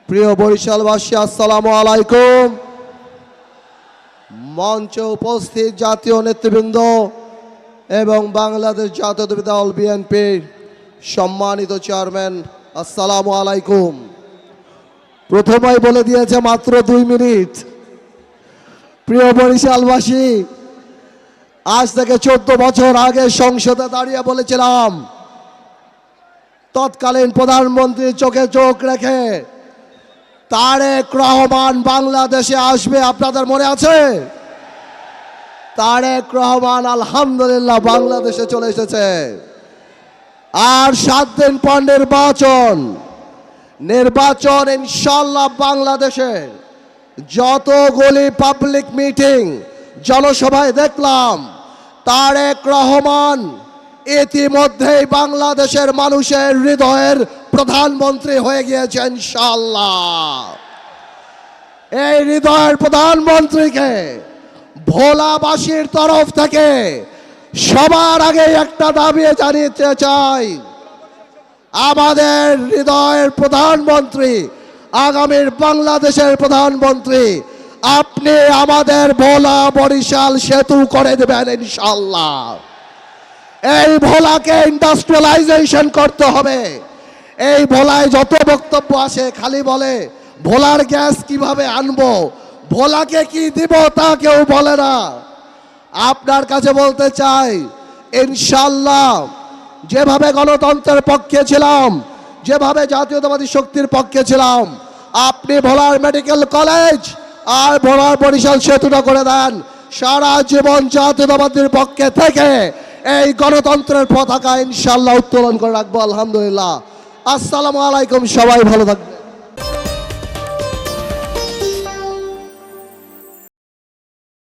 প্রিয় বরিশালবাসী, আসসালামু আলাইকুম। মঞ্চে উপস্থিত জাতীয় নেতৃবৃন্দ এবং বাংলাদেশ জাতীয়তাবাদী দল বিএনপির সম্মানিত চেয়ারম্যান, আসসালামু আলাইকুম। প্রথমেই বলে দিয়েছে মাত্র 2 মিনিট। প্রিয় বরিশালবাসী, আজ থেকে 14 বছর আগে সংসদে দাঁড়িয়ে বলেছিলাম তৎকালীন প্রধানমন্ত্রীর চোখে চোখ রেখে তারেক রহমান বাংলাদেশে আসবে। আপনাদের মনে আছে? তারেক রহমান আলহামদুলিল্লাহ বাংলাদেশে চলে এসেছে। আর 7 দিন পর নির্বাচন ইনশাআল্লাহ। বাংলাদেশের যতগুলি পাবলিক মিটিং জনসভায় দেখলাম তারেক রহমান ইতিমধ্যেই বাংলাদেশের মানুষের হৃদয়ের প্রধানমন্ত্রী হয়ে গিয়েছে ইনশাআল্লাহ। এই হৃদয়ের প্রধানমন্ত্রীকে ভোলাবাসীর তরফ থেকে সবার আগে একটা দাবি জানিয়ে চাই, আমাদের হৃদয়ের প্রধানমন্ত্রী, আগামীর বাংলাদেশের প্রধানমন্ত্রী, আপনি আমাদের ভোলা বরিশাল সেতু করে দেবেন ইনশাআল্লাহ। এই ভোলাকে ইন্ডাস্ট্রিয়ালাইজেশন করতে হবে। এই ভোলায় যত বক্তব্য আসে খালি বলে ভোলার গ্যাস কিভাবে আনবো, ভোলাকে কি দিব তা কেউ বলে না। আপনার কাছে বলতে চাই, ইনশাআল্লাহ যেভাবে গণতন্ত্রের পক্ষে ছিলাম, যেভাবে জাতীয়তাবাদী শক্তির পক্ষে ছিলাম, আপনি ভোলার মেডিকেল কলেজ আর ভোলার বরিশাল সেতুটা করে দেন। সারা জীবন জাতীয়তাবাদীর পক্ষে থেকে এই গণতন্ত্রের পতাকা ইনশাআল্লাহ উত্তোলন করে রাখবো। আলহামদুলিল্লাহ। আসসালামু আলাইকুম। সবাই ভালো থাকবে।